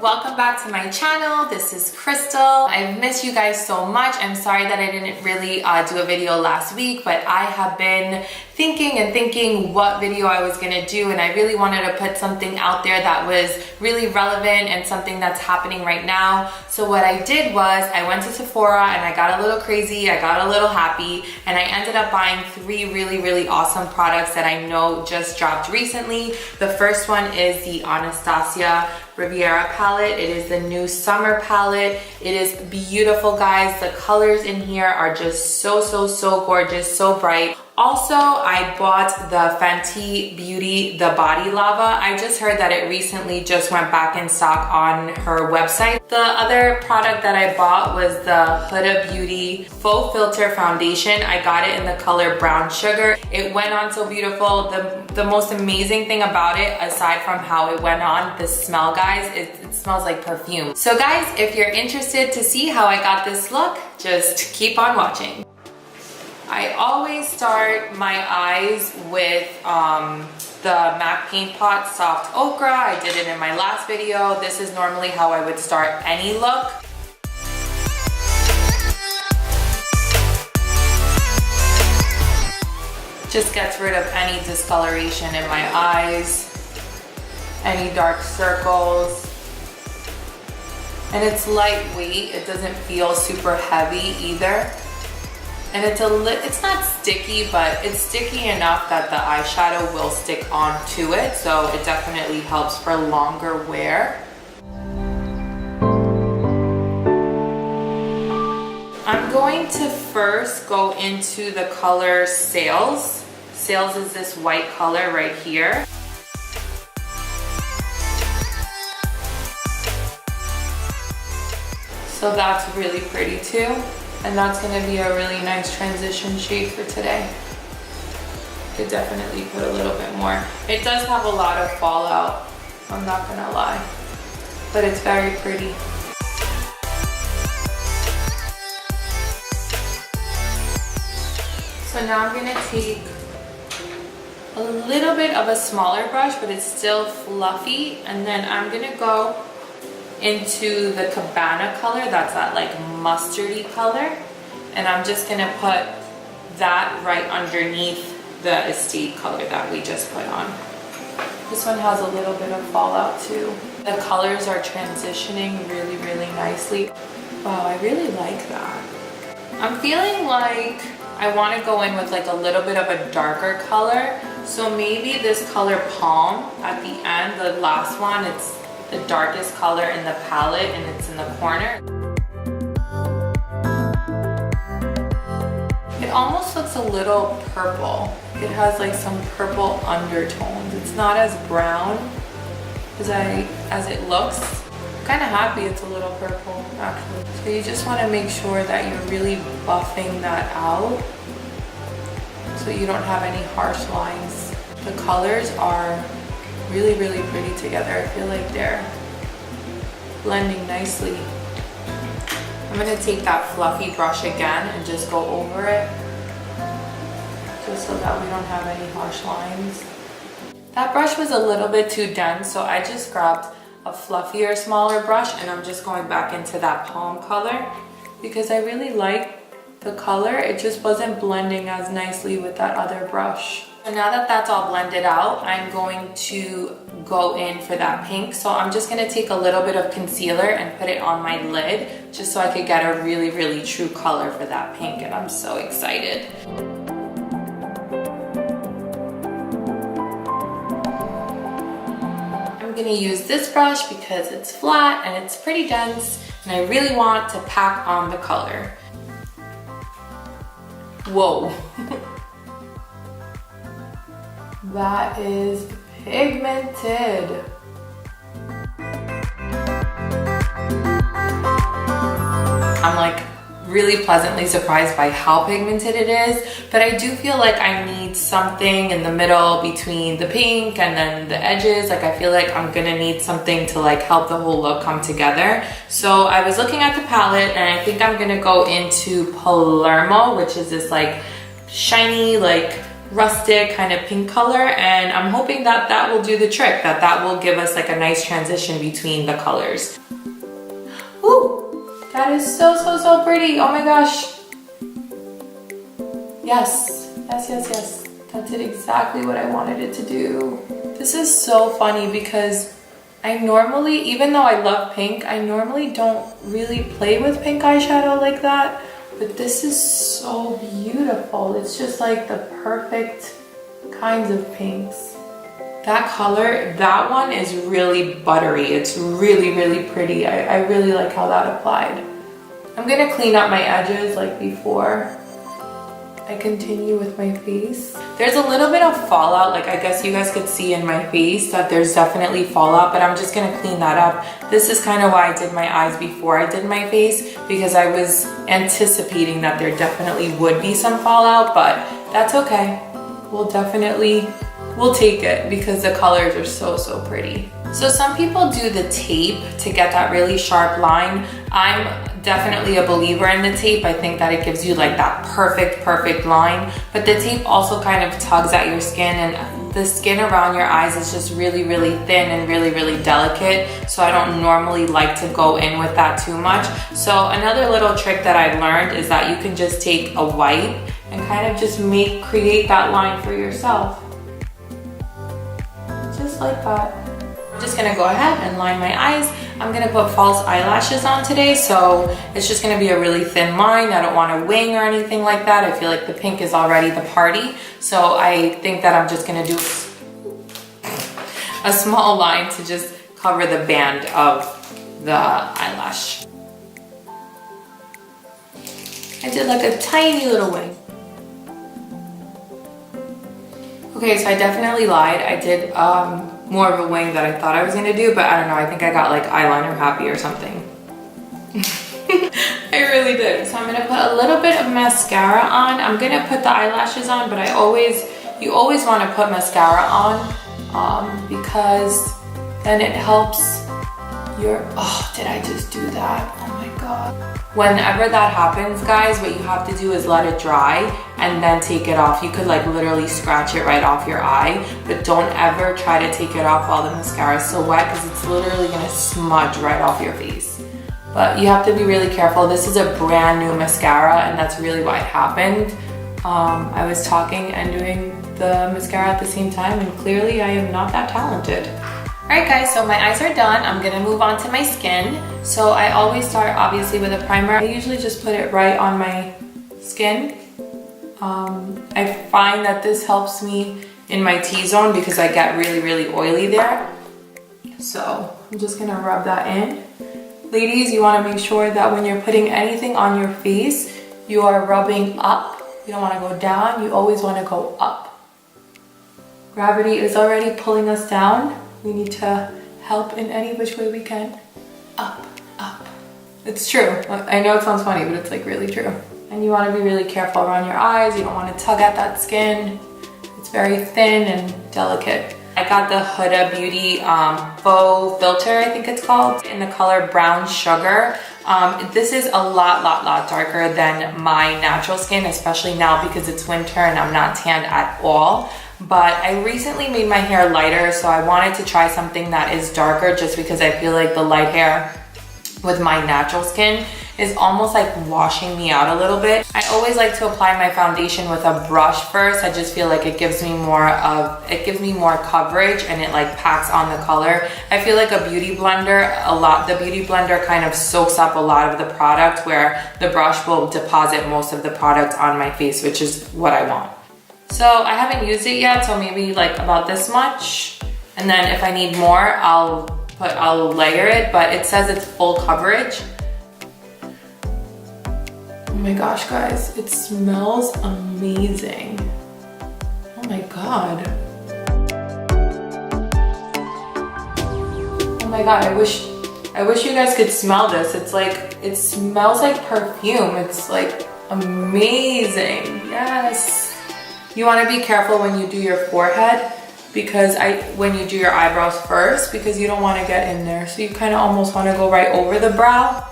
Welcome back to my channel. This is Crystal. I've missed you guys so much. I'm sorry that I didn't really do a video last week, but I have been thinking what video I was gonna do, and I really wanted to put something out there that was really relevant and something that's happening right now. So what I did was I went to Sephora and I got a little crazy, I got a little happy, and I ended up buying 3 really awesome products that I know just dropped recently. The first one is the Anastasia Riviera palette. It is the new summer palette. It is beautiful, guys. The colors in here are just so gorgeous, so bright. Also, I bought the Fenty Beauty The Body Lava. I just heard that it recently just went back in stock on her website. The other product that I bought was the Huda Beauty Faux Filter Foundation. I got it in the color Brown Sugar. It went on so beautiful. The most amazing thing about it, aside from how it went on, the smell, guys, it smells like perfume. So guys, if you're interested to see how I got this look, just keep on watching. I always start my eyes with the MAC Paint Pot Soft Ochre. I did it in my last video. This is normally how I would start any look. Just gets rid of any discoloration in my eyes, any dark circles. And it's lightweight. It doesn't feel super heavy either. And it's not sticky, but it's sticky enough that the eyeshadow will stick onto it, so it definitely helps for longer wear. I'm going to first go into the color Sales. Sales is this white color right here. So that's really pretty too. And that's gonna be a really nice transition shade for today. Could definitely put a little bit more. It does have a lot of fallout, I'm not gonna lie, but it's very pretty. So now I'm gonna take a little bit of a smaller brush, but it's still fluffy, and then I'm gonna go into the Cabana color, that's that like mustardy color, and I'm just gonna put that right underneath the Estate color that we just put on. This one has a little bit of fallout too. The colors are transitioning really nicely. Wow, I really like that. I'm feeling like I want to go in with like a little bit of a darker color, so maybe this color Palm at the end, the last one, it's the darkest color in the palette and it's in the corner. It almost looks a little purple. It has like some purple undertones. It's not as brown as it looks. I'm kind of happy it's a little purple actually. So you just want to make sure that you're really buffing that out so you don't have any harsh lines. The colors are really pretty together. I feel like they're blending nicely. I'm gonna take that fluffy brush again and just go over it, just so that we don't have any harsh lines. That brush was a little bit too dense, so I just grabbed a fluffier, smaller brush, and I'm just going back into that Palm color because I really like the color. It just wasn't blending as nicely with that other brush. And now that that's all blended out, I'm going to go in for that pink. So I'm just gonna take a little bit of concealer and put it on my lid just so I could get a really true color for that pink, and I'm so excited. I'm gonna use this brush because it's flat and it's pretty dense, and I really want to pack on the color. Whoa. That is pigmented. I'm like really pleasantly surprised by how pigmented it is, but I do feel like I need something in the middle between the pink and then the edges. Like I feel like I'm gonna need something to like help the whole look come together. So I was looking at the palette and I think I'm gonna go into Palermo, which is this like shiny, like rustic kind of pink color, and I'm hoping that that will do the trick, that will give us like a nice transition between the colors. Ooh, that is so pretty. Oh my gosh. Yes. That did exactly what I wanted it to do. This is so funny because I normally, even though I love pink, I normally don't really play with pink eyeshadow like that. But this is so beautiful. It's just like the perfect kinds of pinks. That color, that one is really buttery. It's really pretty. I really like how that applied. I'm gonna clean up my edges like before I continue with my face. There's a little bit of fallout, like I guess you guys could see in my face that there's definitely fallout, but I'm just gonna clean that up. This is kind of why I did my eyes before I did my face, because I was anticipating that there definitely would be some fallout, but that's okay. We'll take it because the colors are so pretty. So some people do the tape to get that really sharp line. I'm definitely a believer in the tape. I think that it gives you like that perfect line, but the tape also kind of tugs at your skin, and the skin around your eyes is just really thin and really delicate. So I don't normally like to go in with that too much. So another little trick that I've learned is that you can just take a white and kind of just create that line for yourself. Just like that. I'm just gonna go ahead and line my eyes. I'm gonna put false eyelashes on today, so it's just gonna be a really thin line. I don't want a wing or anything like that. I feel like the pink is already the party, so I think that I'm just gonna do a small line to just cover the band of the eyelash. I did like a tiny little wing. Okay, so I definitely lied. I did more of a wing that I thought I was gonna do, but I don't know, I think I got like eyeliner happy or something. I really did. So I'm gonna put a little bit of mascara on. I'm gonna put the eyelashes on, but you always wanna put mascara on because then it helps your, oh, did I just do that? Oh my God. Whenever that happens, guys, what you have to do is let it dry and then take it off. You could like literally scratch it right off your eye, but don't ever try to take it off while the mascara is still wet because it's literally gonna smudge right off your face. But you have to be really careful. This is a brand new mascara and that's really why it happened. I was talking and doing the mascara at the same time, and clearly I am not that talented. Alright guys, so my eyes are done. I'm gonna move on to my skin. So I always start obviously with a primer. I usually just put it right on my skin. I find that this helps me in my T-zone because I get really oily there. So I'm just gonna rub that in. Ladies, you wanna make sure that when you're putting anything on your face, you are rubbing up. You don't wanna go down, you always wanna go up. Gravity is already pulling us down. We need to help in any which way we can. Up. It's true. I know it sounds funny, but it's like really true. And you want to be really careful around your eyes. You don't want to tug at that skin. It's very thin and delicate. I got the Huda Beauty Faux Filter, I think it's called, in the color Brown Sugar. This is a lot darker than my natural skin, especially now because it's winter and I'm not tanned at all. But I recently made my hair lighter, so I wanted to try something that is darker just because I feel like the light hair with my natural skin is almost like washing me out a little bit. I always like to apply my foundation with a brush first. I just feel like it gives me more coverage and it like packs on the color. I feel like the Beauty Blender kind of soaks up a lot of the product, where the brush will deposit most of the product on my face, which is what I want. So I haven't used it yet, so maybe like about this much. And then if I need more, I'll layer it, but it says it's full coverage. Oh my gosh, guys, it smells amazing. Oh my God. Oh my God, I wish I wish you guys could smell this. It's like, it smells like perfume. It's like amazing. Yes. You want to be careful when you do your forehead, because when you do your eyebrows first, because you don't want to get in there. So you kind of almost want to go right over the brow,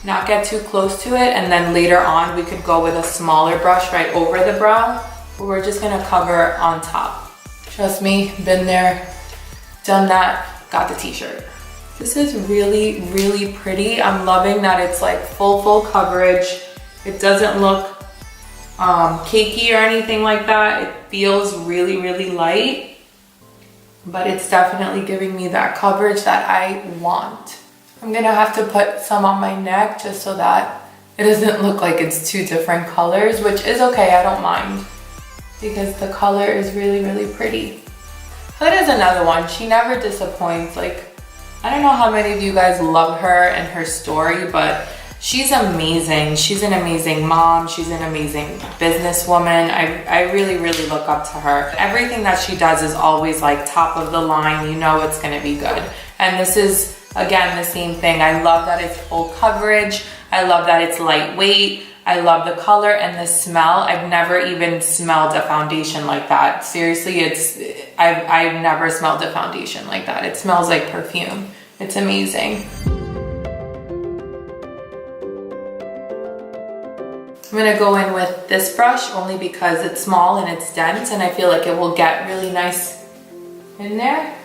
not get too close to it, and then later on we could go with a smaller brush right over the brow, but we're just going to cover on top. Trust me, been there, done that, got the t-shirt. This is really, really pretty. I'm loving that it's like full coverage. It doesn't look cakey or anything like that. It feels really, really light, but it's definitely giving me that coverage that I want. I'm gonna have to put some on my neck just so that it doesn't look like it's two different colors, which is okay, I don't mind, because the color is really, really pretty. Huda is another one. She never disappoints. Like, I don't know how many of you guys love her and her story, but she's amazing. She's an amazing mom. She's an amazing businesswoman. I really, really look up to her. Everything that she does is always like top of the line. You know it's gonna be good. And this is, again, the same thing. I love that it's full coverage. I love that it's lightweight. I love the color and the smell. I've never even smelled a foundation like that. Seriously, I've never smelled a foundation like that. It smells like perfume. It's amazing. I'm gonna go in with this brush only because it's small and it's dense, and I feel like it will get really nice in there.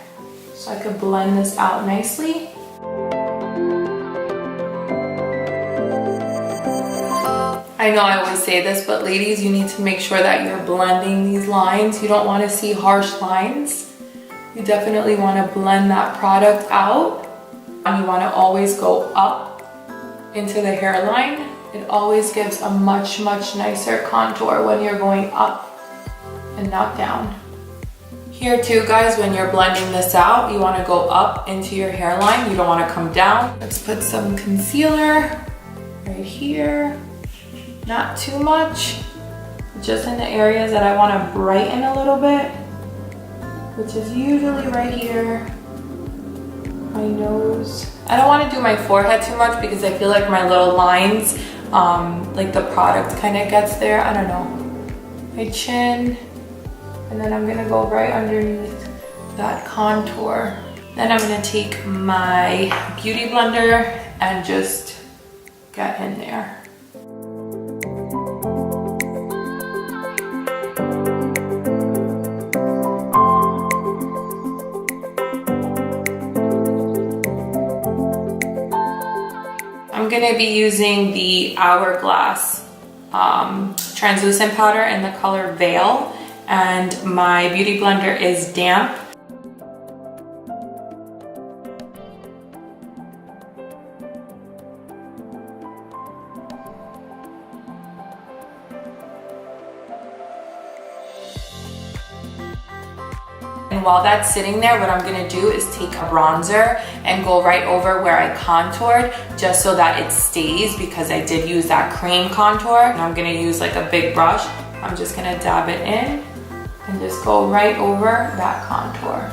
So I could blend this out nicely. I know I always say this, but ladies, you need to make sure that you're blending these lines. You don't want to see harsh lines. You definitely want to blend that product out. And you want to always go up into the hairline. It always gives a much, much nicer contour when you're going up and not down. Here too, guys, when you're blending this out, you want to go up into your hairline. You don't want to come down. Let's put some concealer right here. Not too much, just in the areas that I want to brighten a little bit, which is usually right here, my nose. I don't want to do my forehead too much because I feel like my little lines, like the product kind of gets there. I don't know. My chin, and then I'm gonna go right underneath that contour. Then I'm gonna take my Beauty Blender and just get in there. I'm gonna be using the Hourglass translucent powder in the color Veil, and my Beauty Blender is damp. And while that's sitting there, what I'm gonna do is take a bronzer and go right over where I contoured, just so that it stays, because I did use that cream contour. And I'm gonna use like a big brush. I'm just gonna dab it in and just go right over that contour.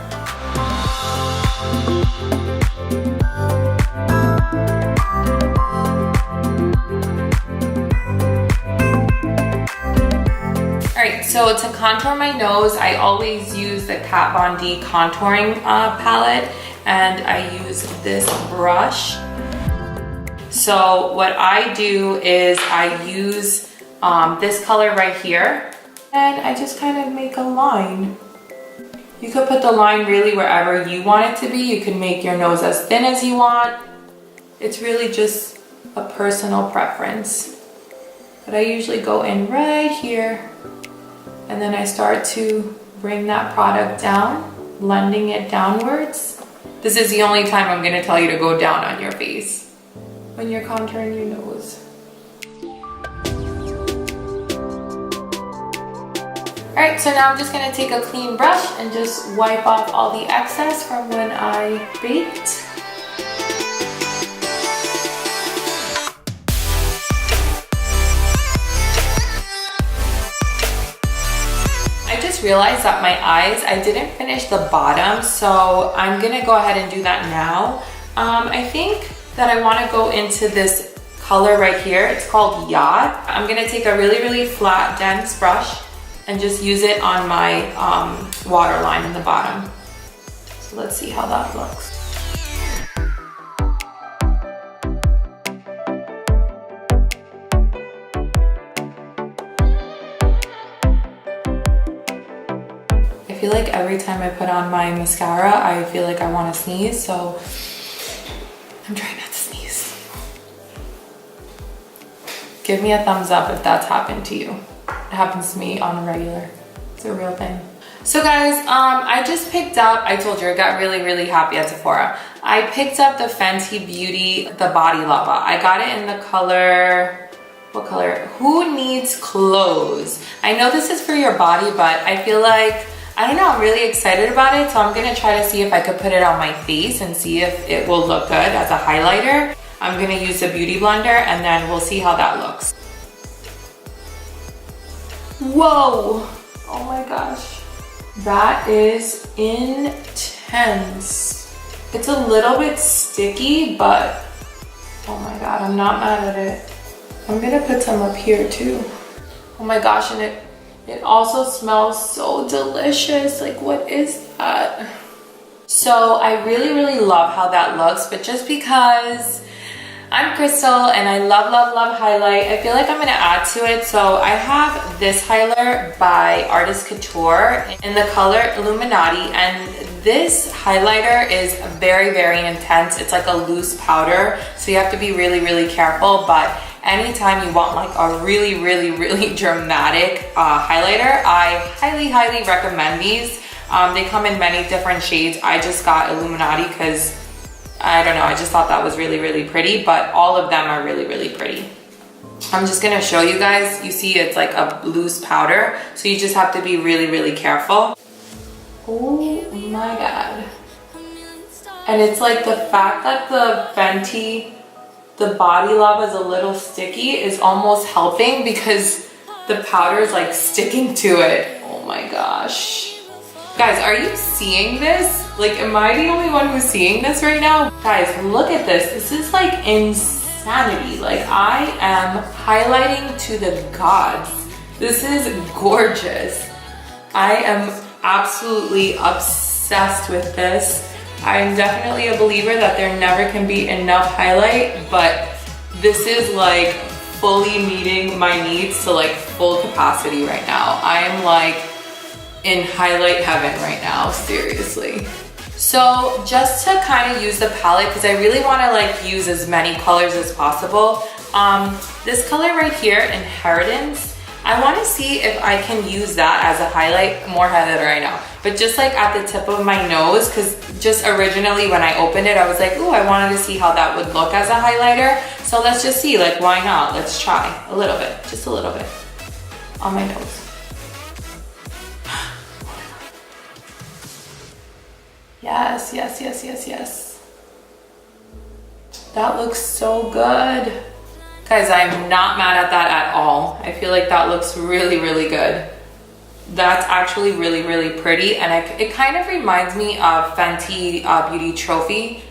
Alright, so to contour my nose, I always use the Kat Von D contouring palette, and I use this brush. So what I do is I use this color right here, and I just kind of make a line. You could put the line really wherever you want it to be. You can make your nose as thin as you want. It's really just a personal preference. But I usually go in right here, and then I start to bring that product down, blending it downwards. This is the only time I'm gonna tell you to go down on your face when you're contouring your nose. Alright, so now I'm just gonna take a clean brush and just wipe off all the excess from when I baked. I just realized that my eyes, I didn't finish the bottom, so I'm gonna go ahead and do that now. I think that I want to go into this color right here. It's called Yacht. I'm gonna take a really, really flat, dense brush and just use it on my waterline in the bottom. So let's see how that looks. I feel like every time I put on my mascara, I feel like I want to sneeze, so I'm trying not to sneeze. Give me a thumbs up if that's happened to you. It happens to me on a regular. It's a real thing. So guys, I just picked up, I told you I got really, really happy at Sephora. I picked up the Fenty Beauty, the Body Lava. I got it in the color, what color? Who Needs Clothes? I know this is for your body, but I feel like, I don't know, I'm really excited about it, so I'm gonna try to see if I could put it on my face and see if it will look good as a highlighter. I'm gonna use the Beauty Blender and then we'll see how that looks. Whoa! Oh my gosh. That is intense. It's a little bit sticky, but oh my god, I'm not mad at it. I'm gonna put some up here too. Oh my gosh, and it also smells so delicious. Like, what is that? So I really, really love how that looks, but just because I'm Crystal and I love, love, love highlight, I feel like I'm gonna add to it. So I have this highlighter by Couture in the color Illuminati, and this highlighter is very, very intense. It's like a loose powder, so you have to be really, really careful, but anytime you want like a really, really, really dramatic highlighter, I highly, highly recommend these. They come in many different shades. I just got Illuminati because, I don't know, I just thought that was really, really pretty, but all of them are really, really pretty. I'm just gonna show you guys. You see it's like a loose powder, so you just have to be really, really careful. Oh my god. And it's like the fact that the Fenty, the Body Lava is a little sticky is almost helping because the powder is like sticking to it. Oh my gosh. Guys, are you seeing this? Like, am I the only one who's seeing this right now? Guys, look at this. This is like insanity. Like, I am highlighting to the gods. This is gorgeous. I am absolutely obsessed with this. I'm definitely a believer that there never can be enough highlight, but this is like fully meeting my needs to like full capacity right now. I am like in highlight heaven right now, seriously. So just to kind of use the palette, because I really want to like use as many colors as possible. This color right here, Inheritance, I want to see if I can use that as a highlight, more highlighter right now, but just like at the tip of my nose, because just originally when I opened it, I was like, ooh, I wanted to see how that would look as a highlighter. So let's just see, like, why not? Let's try a little bit, just a little bit on my nose. Yes, yes, yes, yes, yes. That looks so good. Guys, I'm not mad at that at all. I feel like that looks really, really good. That's actually really, really pretty. And it kind of reminds me of Fenty Beauty Trophy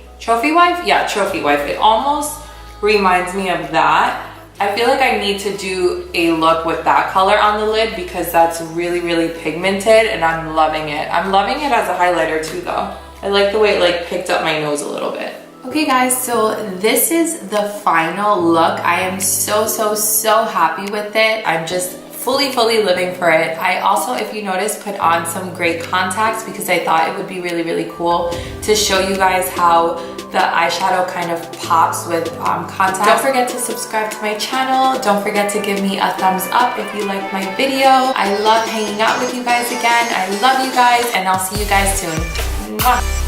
Wife? Yeah, Trophy Wife. It almost reminds me of that. I feel like I need to do a look with that color on the lid because that's really, really pigmented and I'm loving it. I'm loving it as a highlighter too though. I like the way it like picked up my nose a little bit. Okay guys, so this is the final look. I am so, so, so happy with it. I'm just fully living for it. I also, if you notice, put on some great contacts because I thought it would be really, really cool to show you guys how the eyeshadow kind of pops with contacts. Don't forget to subscribe to my channel. Don't forget to give me a thumbs up if you like my video. I love hanging out with you guys again. I love you guys and I'll see you guys soon. Mwah.